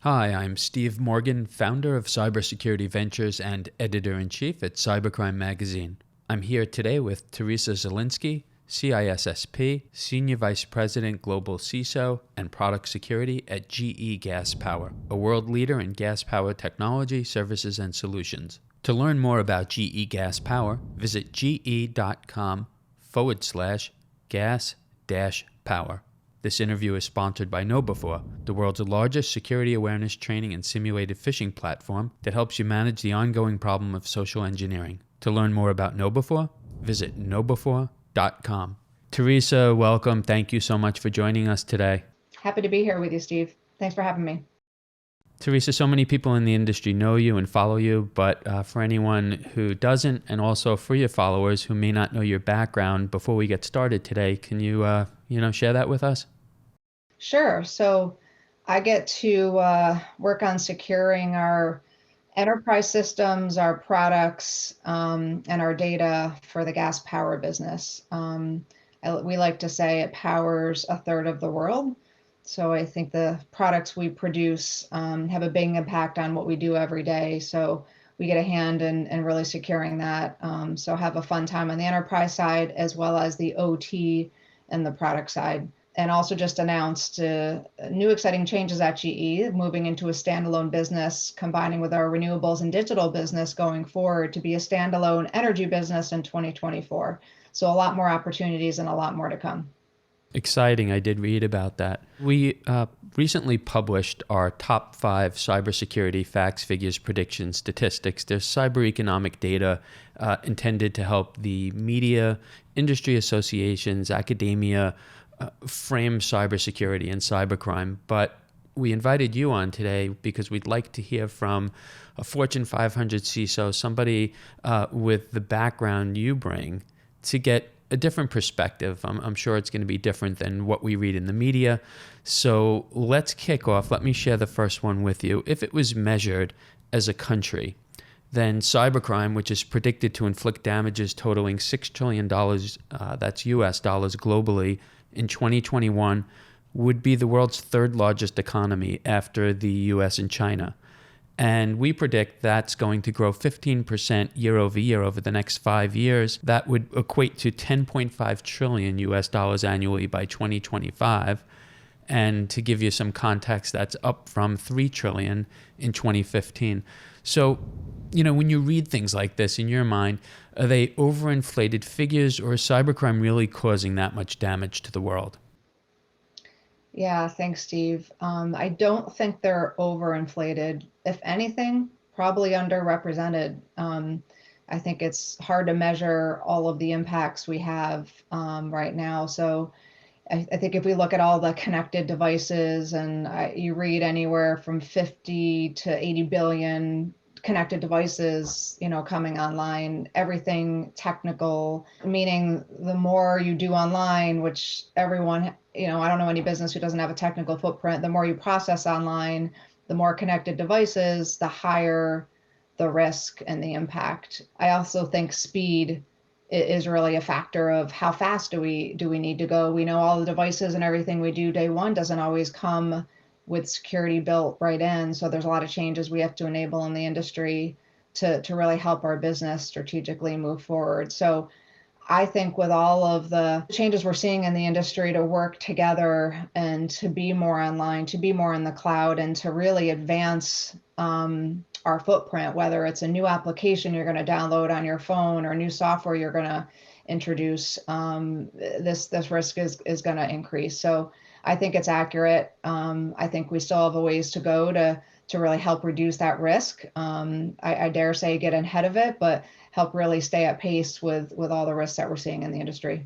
Hi, I'm Steve Morgan, founder of Cybersecurity Ventures and editor-in-chief at Cybercrime magazine. I'm here today with Teresa Zielinski, CISSP, Senior Vice President Global CISO and Product Security at GE Gas Power, a world leader in gas power technology, services, and solutions. To learn more about GE Gas Power, visit ge.com/gas-power. This interview is sponsored by KnowBe4, the world's largest security awareness training and simulated phishing platform that helps you manage the ongoing problem of social engineering. To learn more about KnowBe4, visit knowbe4.com. Teresa, welcome. Thank you so much for joining us today. Happy to be here with you, Steve. Thanks for having me. Teresa, so many people in the industry know you and follow you, but for anyone who doesn't, and also for your followers who may not know your background, before we get started today, can you, share that with us? Sure. So I get to work on securing our enterprise systems, our products, and our data for the gas power business. We like to say it powers a third of the world. So I think the products we produce have a big impact on what we do every day. So we get a hand in really securing that. So have a fun time on the enterprise side as well as the OT and the product side. And also just announced new exciting changes at GE, moving into a standalone business, combining with our renewables and digital business going forward to be a standalone energy business in 2024. So a lot more opportunities and a lot more to come. Exciting. I did read about that. We recently published our top 5 cybersecurity facts, figures, predictions, statistics. There's cyber economic data intended to help the media, industry associations, academia frame cybersecurity and cybercrime. But we invited you on today because we'd like to hear from a Fortune 500 CISO, somebody with the background you bring, to get a different perspective. I'm sure it's going to be different than what we read in the media. So let's kick off. Let me share the first one with you. If it was measured as a country, then cybercrime, which is predicted to inflict damages totaling $6 trillion, that's US dollars globally, in 2021, would be the world's third largest economy after the US and China. And we predict that's going to grow 15% year over year over the next 5 years. That would equate to 10.5 trillion US dollars annually by 2025. And to give you some context, that's up from 3 trillion in 2015. So, when you read things like this in your mind, are they overinflated figures, or is cybercrime really causing that much damage to the world? Yeah, thanks, Steve. I don't think they're overinflated. If anything, probably underrepresented. I think it's hard to measure all of the impacts we have right now. So I think if we look at all the connected devices, and you read anywhere from 50 to 80 billion connected devices, coming online, everything technical, meaning the more you do online, which everyone, I don't know any business who doesn't have a technical footprint, the more you process online, the more connected devices, the higher the risk and the impact. I also think speed is really a factor of how fast do we need to go. We know all the devices and everything we do day one doesn't always come with security built right in. So there's a lot of changes we have to enable in the industry to really help our business strategically move forward. So I think with all of the changes we're seeing in the industry to work together and to be more online, to be more in the cloud, and to really advance our footprint, whether it's a new application you're going to download on your phone or new software you're going to introduce, this risk is going to increase. So I think it's accurate. I think we still have a ways to go to really help reduce that risk. I dare say get ahead of it, but help really stay at pace with all the risks that we're seeing in the industry.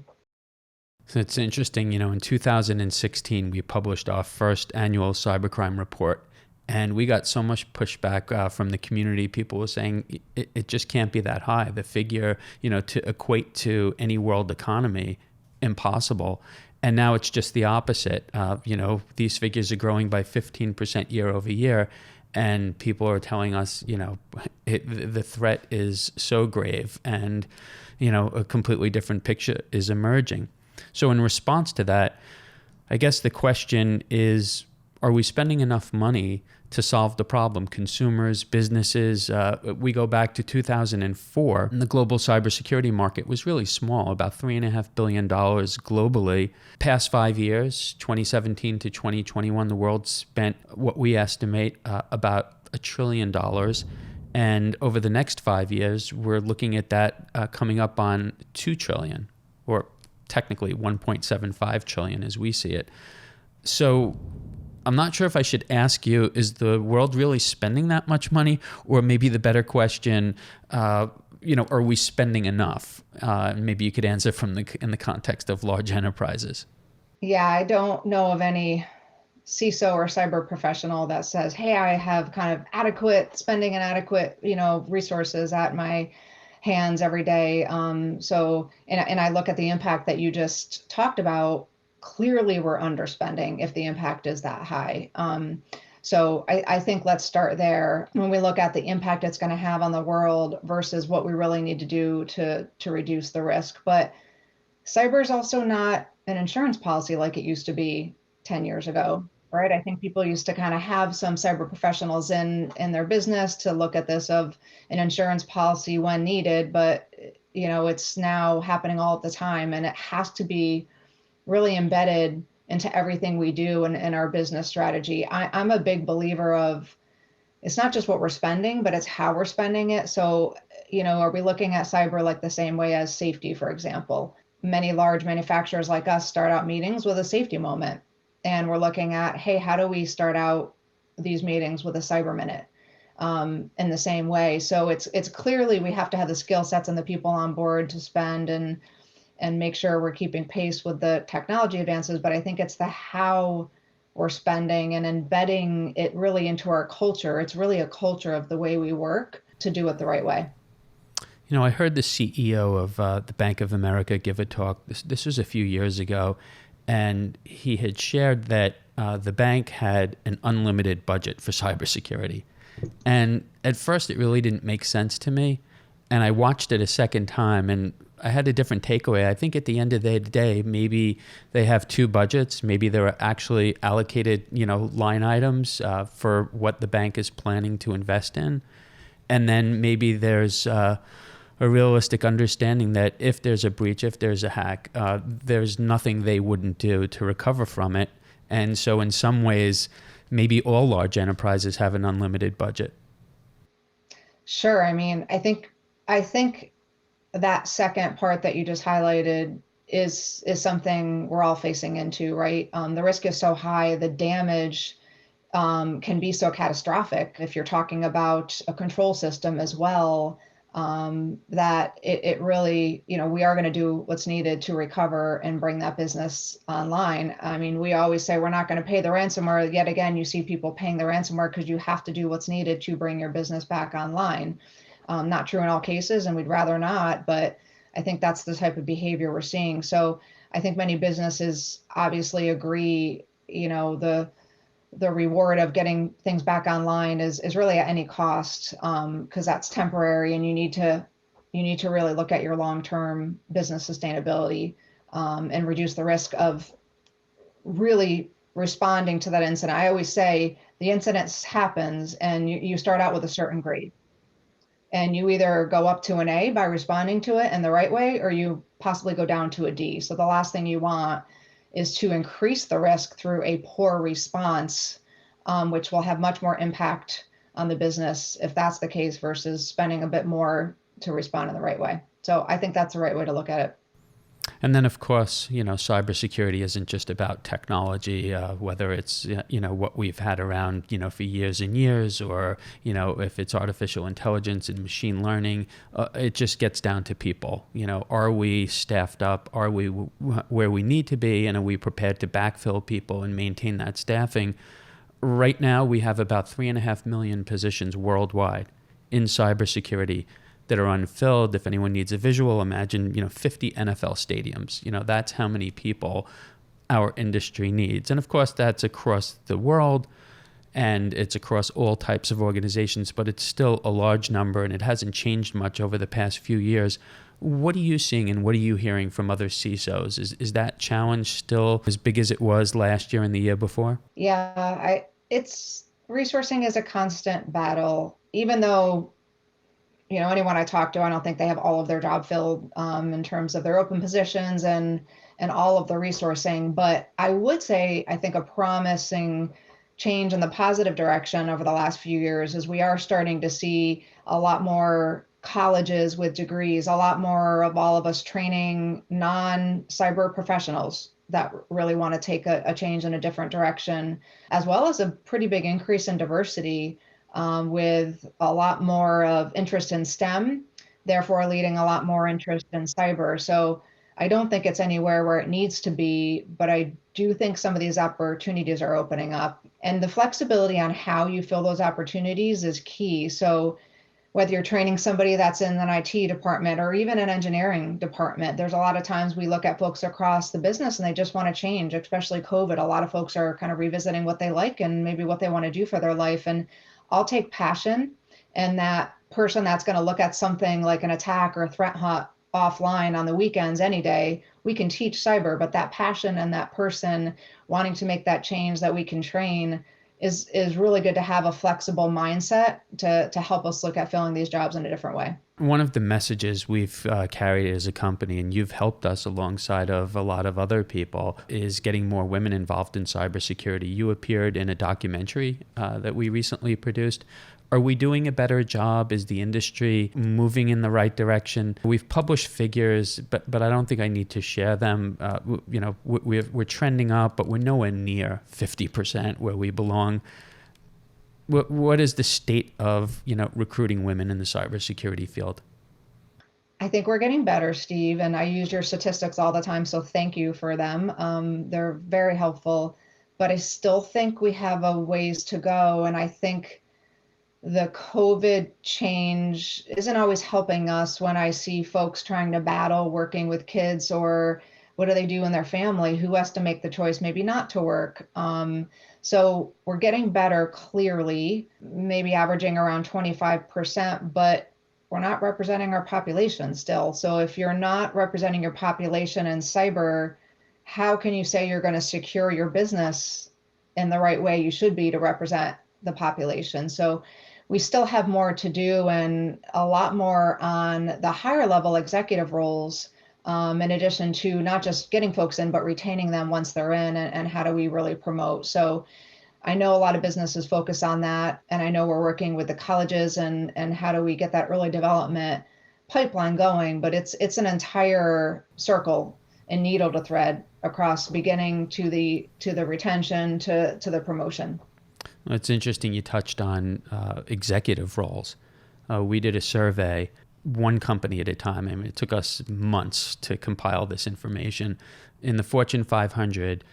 So it's interesting, in 2016, we published our first annual cybercrime report, and we got so much pushback from the community. People were saying it just can't be that high. The figure, to equate to any world economy, impossible. And now it's just the opposite. These figures are growing by 15% year over year. And people are telling us, the threat is so grave, and, a completely different picture is emerging. So in response to that, I guess the question is, are we spending enough money to solve the problem? Consumers, businesses, we go back to 2004, and the global cybersecurity market was really small, about $3.5 billion globally. Past 5 years, 2017 to 2021, the world spent what we estimate about $1 trillion. And over the next 5 years, we're looking at that coming up on $2 trillion, or technically 1.75 trillion as we see it. So I'm not sure if I should ask you, is the world really spending that much money? Or maybe the better question, are we spending enough? Maybe you could answer in the context of large enterprises. Yeah, I don't know of any CISO or cyber professional that says, hey, I have kind of adequate spending and adequate, resources at my hands every day. And I look at the impact that you just talked about. Clearly, we're underspending if the impact is that high. So I think let's start there. When we look at the impact it's going to have on the world versus what we really need to do to reduce the risk. But cyber is also not an insurance policy like it used to be 10 years ago. Right. I think people used to kind of have some cyber professionals in their business to look at this of an insurance policy when needed, but it's now happening all the time, and it has to be really embedded into everything we do in our business strategy. I'm a big believer of it's not just what we're spending, but it's how we're spending it. So, are we looking at cyber like the same way as safety, for example? Many large manufacturers like us start out meetings with a safety moment. And we're looking at, hey, how do we start out these meetings with a cyber minute in the same way? So it's clearly we have to have the skill sets and the people on board to spend and make sure we're keeping pace with the technology advances. But I think it's the how we're spending and embedding it really into our culture. It's really a culture of the way we work to do it the right way. I heard the CEO of the Bank of America give a talk. This was a few years ago. And he had shared that the bank had an unlimited budget for cybersecurity. And at first, it really didn't make sense to me. And I watched it a second time, and I had a different takeaway. I think at the end of the day, maybe they have two budgets. Maybe there are actually allocated, line items for what the bank is planning to invest in. And then maybe there's a realistic understanding that if there's a breach, if there's a hack, there's nothing they wouldn't do to recover from it. And so in some ways, maybe all large enterprises have an unlimited budget. Sure. I mean, I think that second part that you just highlighted is something we're all facing into, right? The risk is so high, the damage can be so catastrophic if you're talking about a control system as well. That it really, we are going to do what's needed to recover and bring that business online. I mean, we always say we're not going to pay the ransomware. Yet again, you see people paying the ransomware because you have to do what's needed to bring your business back online. Not true in all cases, and we'd rather not, but I think that's the type of behavior we're seeing. So I think many businesses obviously agree, the reward of getting things back online is really at any cost, because that's temporary, and you need to really look at your long-term business sustainability and reduce the risk of really responding to that incident. I always say the incident happens, and you start out with a certain grade, and you either go up to an A by responding to it in the right way, or you possibly go down to a D. So the last thing you want is to increase the risk through a poor response, which will have much more impact on the business if that's the case versus spending a bit more to respond in the right way. So I think that's the right way to look at it. And then, of course, cybersecurity isn't just about technology, whether it's, what we've had around, for years and years, or, if it's artificial intelligence and machine learning, it just gets down to people. Are we staffed up? Are we where we need to be? And are we prepared to backfill people and maintain that staffing? Right now, we have about 3.5 million positions worldwide in cybersecurity that are unfilled. If anyone needs a visual, imagine 50 NFL stadiums. That's how many people our industry needs. And of course, that's across the world. and it's across all types of organizations, but it's still a large number and it hasn't changed much over the past few years. What are you seeing and what are you hearing from other CISOs? Is that challenge still as big as it was last year and the year before? Yeah, it's resourcing is a constant battle, even though anyone I talk to, I don't think they have all of their job filled in terms of their open positions and all of the resourcing. But I would say I think a promising change in the positive direction over the last few years is we are starting to see a lot more colleges with degrees, a lot more of all of us training non-cyber professionals that really want to take a change in a different direction, as well as a pretty big increase in diversity, with a lot more of interest in STEM, therefore leading a lot more interest in cyber. So I don't think it's anywhere where it needs to be, but I do think some of these opportunities are opening up. And the flexibility on how you fill those opportunities is key. So whether you're training somebody that's in an IT department or even an engineering department, there's a lot of times we look at folks across the business and they just want to change, especially COVID. A lot of folks are kind of revisiting what they like and maybe what they want to do for their life. And I'll take passion and that person that's going to look at something like an attack or a threat hunt offline on the weekends any day. We can teach cyber, but that passion and that person wanting to make that change that we can train is really good to have a flexible mindset to help us look at filling these jobs in a different way. One of the messages we've carried as a company, and you've helped us alongside of a lot of other people, is getting more women involved in cybersecurity. You appeared in a documentary that we recently produced. Are we doing a better job? Is the industry moving in the right direction? We've published figures, but I don't think I need to share them. We're trending up, but we're nowhere near 50% where we belong. What is the state of recruiting women in the cybersecurity field? I think we're getting better, Steve, and I use your statistics all the time, so thank you for them. They're very helpful, but I still think we have a ways to go, and I think the COVID change isn't always helping us when I see folks trying to battle working with kids, or what do they do in their family? Who has to make the choice maybe not to work? So we're getting better, clearly, maybe averaging around 25%, but we're not representing our population still. So if you're not representing your population in cyber, how can you say you're going to secure your business in the right way you should be to represent the population? So we still have more to do, and a lot more on the higher level executive roles, in addition to not just getting folks in, but retaining them once they're in, and how do we really promote? So I know a lot of businesses focus on that, and I know we're working with the colleges and how do we get that early development pipeline going, but it's an entire circle and needle to thread across beginning to the retention to the promotion. Well, it's interesting you touched on executive roles. We did a survey, one company at a time. I mean, it took us months to compile this information. In the Fortune 500,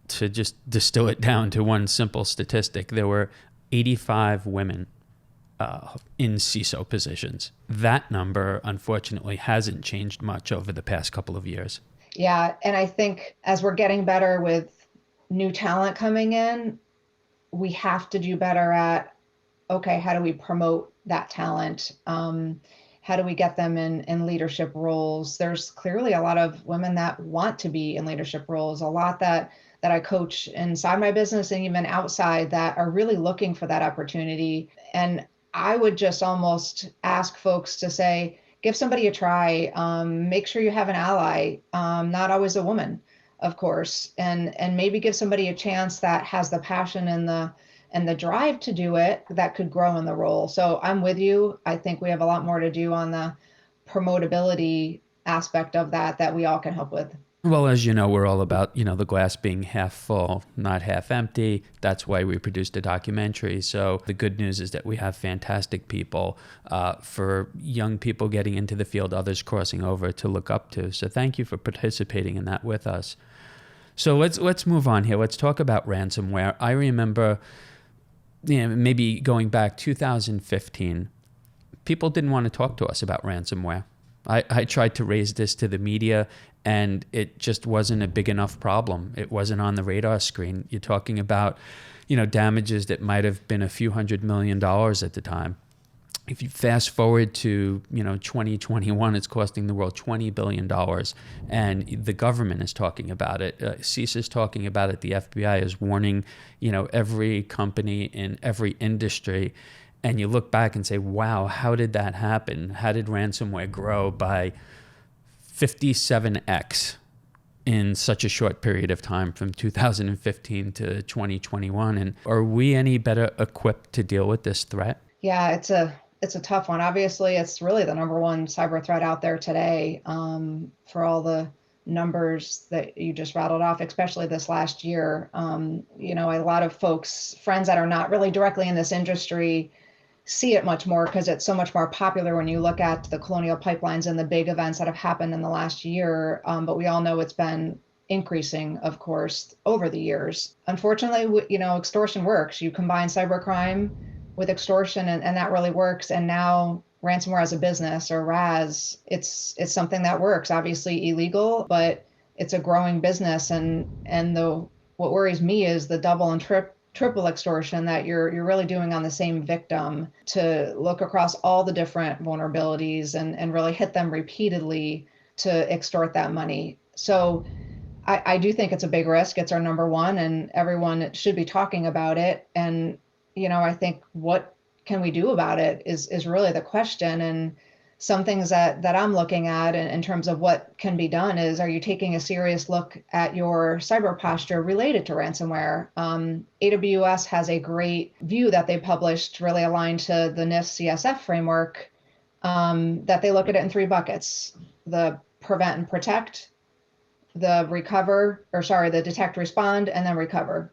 to just distill it down to one simple statistic, there were 85 women in CISO positions. That number, unfortunately, hasn't changed much over the past couple of years. Yeah, and I think as we're getting better with new talent coming in, we have to do better at, okay, how do we promote that talent? How do we get them in leadership roles? There's clearly a lot of women that want to be in leadership roles, a lot that I coach inside my business and even outside that are really looking for that opportunity. And I would just almost ask folks to say, give somebody a try, make sure you have an ally, not always a woman, of course, and maybe give somebody a chance that has the passion and the drive to do it, that could grow in the role. So I'm with you. I think we have a lot more to do on the promotability aspect of that we all can help with. Well, as you know, we're all about, the glass being half full, not half empty. That's why we produced a documentary. So the good news is that we have fantastic people for young people getting into the field, others crossing over to look up to. So thank you for participating in that with us. So let's move on here. Let's talk about ransomware. I remember, maybe going back 2015, people didn't want to talk to us about ransomware. I tried to raise this to the media, and it just wasn't a big enough problem. It wasn't on the radar screen. You're talking about, damages that might have been a few $100 million at the time. If you fast forward to 2021, it's costing the world $20 billion, and the government is talking about it. CISO is talking about it. The FBI is warning every company in every industry. And you look back and say, wow, how did that happen? How did ransomware grow by 57x in such a short period of time from 2015 to 2021? And are we any better equipped to deal with this threat? Yeah, it's a tough one. Obviously, it's really the number one cyber threat out there today, for all the numbers that you just rattled off, especially this last year. A lot of folks, friends that are not really directly in this industry, see it much more because it's so much more popular when you look at the colonial pipelines and the big events that have happened in the last year. But we all know it's been increasing, of course, over the years. Unfortunately, extortion works. You combine cybercrime with extortion, and that really works. And now ransomware as a business, or RAS, it's something that works. Obviously illegal, but it's a growing business. And what worries me is the double and triple extortion that you're really doing on the same victim, to look across all the different vulnerabilities and really hit them repeatedly to extort that money. So I do think it's a big risk. It's our number one, and everyone should be talking about it. And I think what can we do about it is really the question. And some things that I'm looking at in terms of what can be done is, are you taking a serious look at your cyber posture related to ransomware? AWS has a great view that they published, really aligned to the NIST CSF framework, that they look at it in three buckets: the prevent and protect, the detect, respond, and then recover.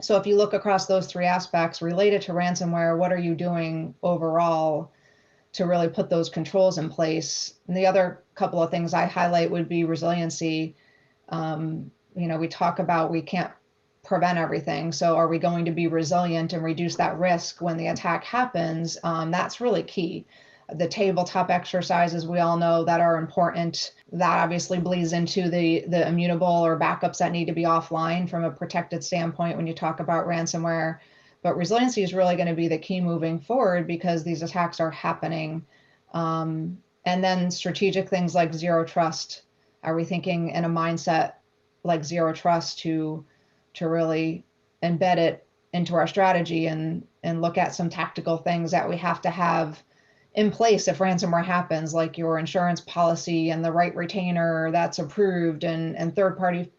So if you look across those three aspects related to ransomware, what are you doing overall to really put those controls in place? And the other couple of things I highlight would be resiliency. We talk about we can't prevent everything. So are we going to be resilient and reduce that risk when the attack happens? That's really key. The tabletop exercises, we all know, that are important. That obviously bleeds into the immutable or backups that need to be offline from a protected standpoint when you talk about ransomware. But resiliency is really going to be the key moving forward, because these attacks are happening. And then strategic things like zero trust. Are we thinking in a mindset like zero trust to really embed it into our strategy and look at some tactical things that we have to have in place if ransomware happens, like your insurance policy and the right retainer that's approved, and third-party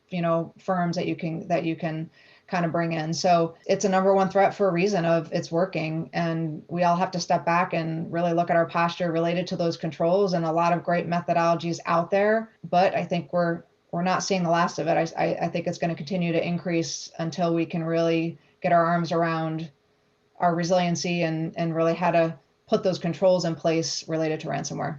firms that you can kind of bring in. So it's a number one threat for a reason of it's working, and we all have to step back and really look at our posture related to those controls. And a lot of great methodologies out there, but I think we're not seeing the last of it. I think it's going to continue to increase until we can really get our arms around our resiliency and really how to put those controls in place related to ransomware.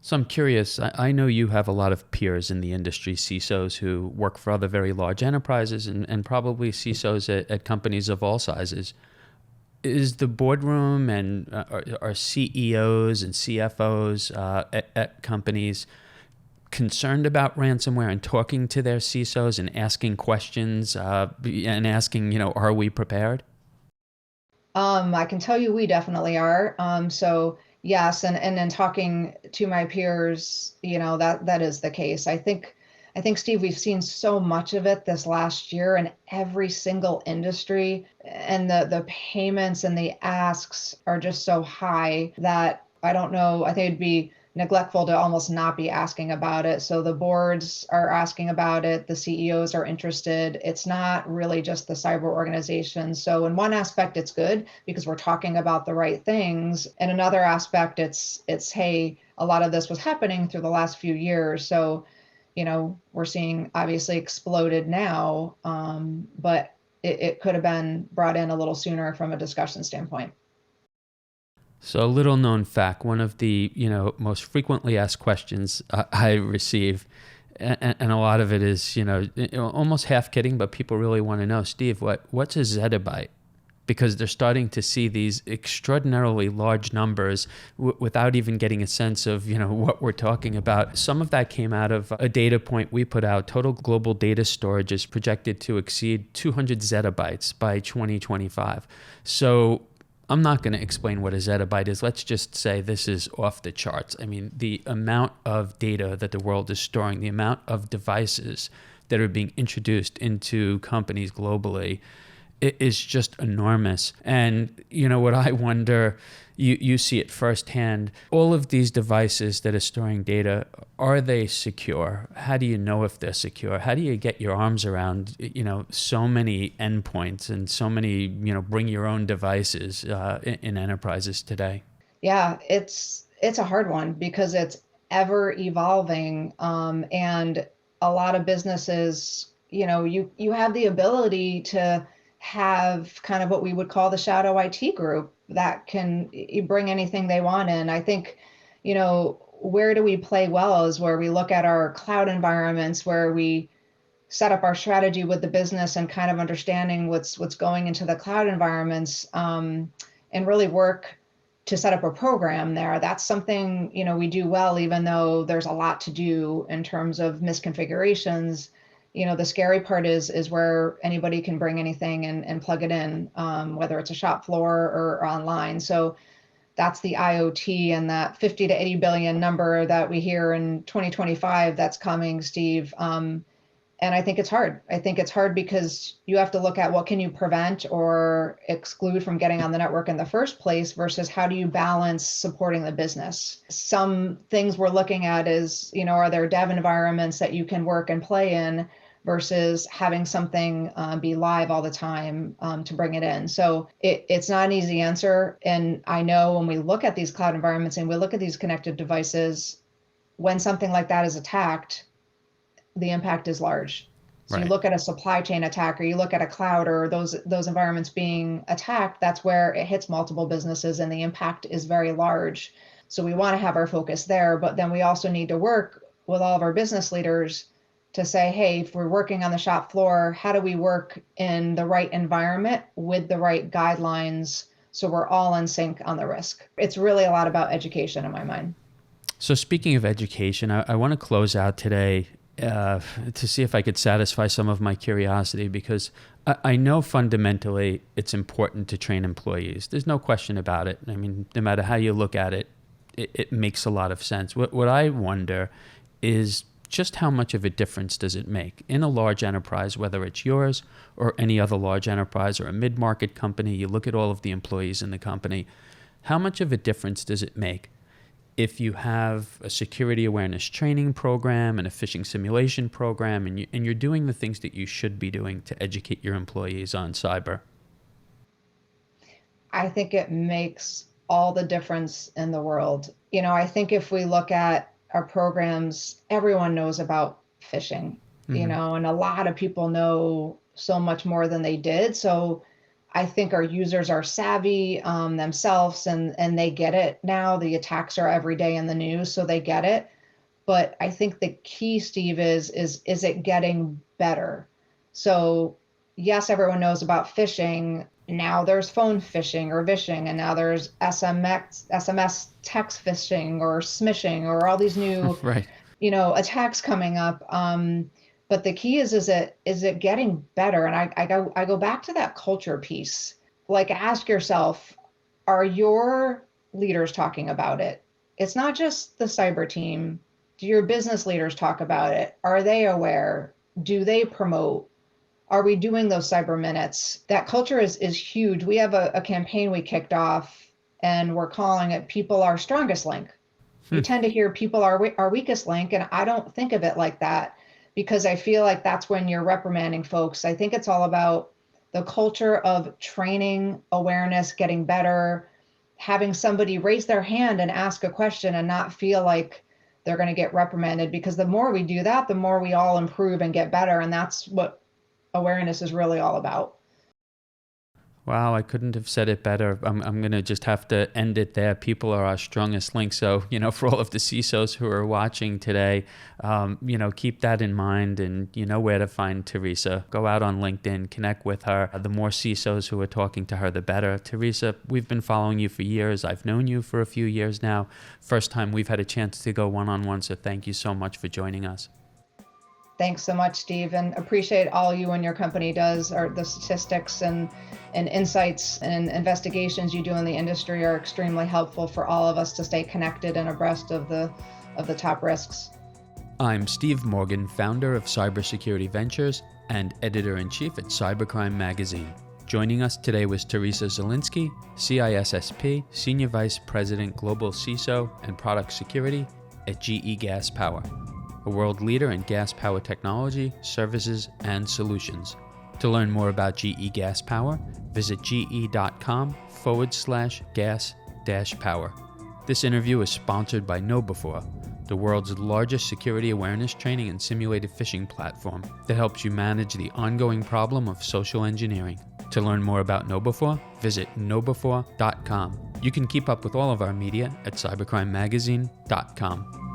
So I'm curious, I know you have a lot of peers in the industry, CISOs, who work for other very large enterprises, and probably CISOs at companies of all sizes. Is the boardroom and are CEOs and CFOs at companies concerned about ransomware and talking to their CISOs and asking questions and asking, are we prepared? I can tell you we definitely are. So yes, and then talking to my peers, that is the case. I think, Steve, we've seen so much of it this last year in every single industry, and the payments and the asks are just so high that I don't know. I think it'd be neglectful to almost not be asking about it. So the boards are asking about it. The CEOs are interested. It's not really just the cyber organization. So in one aspect, it's good because we're talking about the right things. In another aspect, it's hey, a lot of this was happening through the last few years. So, we're seeing obviously exploded now, but it could have been brought in a little sooner from a discussion standpoint. So a little known fact, one of the most frequently asked questions I receive, and a lot of it is almost half kidding, but people really want to know, Steve, what's a zettabyte? because they're starting to see these extraordinarily large numbers without even getting a sense of, what we're talking about. Some of that came out of a data point we put out. Total global data storage is projected to exceed 200 zettabytes by 2025. So I'm not going to explain what a zettabyte is. Let's just say this is off the charts. I mean, the amount of data that the world is storing, the amount of devices that are being introduced into companies globally, it is just enormous. And what I wonder, you see it firsthand, all of these devices that are storing data, are they secure? How do you know if they're secure? How do you get your arms around, so many endpoints and so many, bring your own devices in enterprises today? Yeah, it's a hard one because it's ever evolving. And a lot of businesses, you have the ability to have kind of what we would call the shadow IT group that can bring anything they want in. I think, where do we play well is where we look at our cloud environments, where we set up our strategy with the business and kind of understanding what's going into the cloud environments, and really work to set up a program there. That's something, we do well, even though there's a lot to do in terms of misconfigurations. The scary part is where anybody can bring anything and plug it in, whether it's a shop floor or online. So that's the IoT and that 50 to 80 billion number that we hear in 2025 that's coming, Steve. And I think it's hard. I think it's hard because you have to look at what can you prevent or exclude from getting on the network in the first place versus how do you balance supporting the business. Some things we're looking at is, are there dev environments that you can work and play in versus having something be live all the time to bring it in. So it's not an easy answer. And I know when we look at these cloud environments and we look at these connected devices, when something like that is attacked, the impact is large. So Right. You look at a supply chain attack, or you look at a cloud, or those environments being attacked, that's where it hits multiple businesses and the impact is very large. So we want to have our focus there, but then we also need to work with all of our business leaders to say, hey, if we're working on the shop floor, how do we work in the right environment with the right guidelines so we're all in sync on the risk? It's really a lot about education in my mind. So speaking of education, I want to close out today to see if I could satisfy some of my curiosity, because I know fundamentally it's important to train employees. There's no question about it. I mean, no matter how you look at it, it makes a lot of sense. What I wonder is just how much of a difference does it make in a large enterprise, whether it's yours or any other large enterprise or a mid-market company. You look at all of the employees in the company. How much of a difference does it make if you have a security awareness training program and a phishing simulation program, and you're doing the things that you should be doing to educate your employees on cyber? I think it makes all the difference in the world. I think if we look at our programs, everyone knows about phishing, Mm-hmm. and a lot of people know so much more than they did. So I think our users are savvy themselves, and they get it now. The attacks are every day in the news, so they get it. But I think the key, Steve, is it getting better? So yes, everyone knows about phishing. Now there's phone phishing or vishing, and now there's SMS text phishing or smishing or all these new, Right. attacks coming up. But the key is it getting better? And I go back to that culture piece. Like, ask yourself, are your leaders talking about it? It's not just the cyber team. Do your business leaders talk about it? Are they aware? Do they promote? Are we doing those cyber minutes? That culture is huge. We have a campaign we kicked off, and we're calling it People Our Strongest Link. You tend to hear people are our weakest link, and I don't think of it like that, because I feel like that's when you're reprimanding folks. I think it's all about the culture of training, awareness, getting better, having somebody raise their hand and ask a question and not feel like they're going to get reprimanded, because the more we do that, the more we all improve and get better. And that's what awareness is really all about. Wow, I couldn't have said it better. I'm going to just have to end it there. People are our strongest link. So, for all of the CISOs who are watching today, keep that in mind, and you know where to find Teresa. Go out on LinkedIn, connect with her. The more CISOs who are talking to her, the better. Teresa, we've been following you for years. I've known you for a few years now. First time we've had a chance to go one-on-one. So thank you so much for joining us. Thanks so much, Steve, and appreciate all you and your company does. Or the statistics and insights and investigations you do in the industry are extremely helpful for all of us to stay connected and abreast of the top risks. I'm Steve Morgan, founder of Cybersecurity Ventures and editor-in-chief at Cybercrime magazine. Joining us today was Teresa Zielinski, CISSP, Senior Vice President Global CISO and Product Security at GE Gas Power, a world leader in gas power technology, services, and solutions. To learn more about GE Gas Power, visit ge.com/gas-power. This interview is sponsored by KnowBe4, the world's largest security awareness training and simulated phishing platform that helps you manage the ongoing problem of social engineering. To learn more about KnowBe4, visit knowbe4.com. You can keep up with all of our media at cybercrimemagazine.com.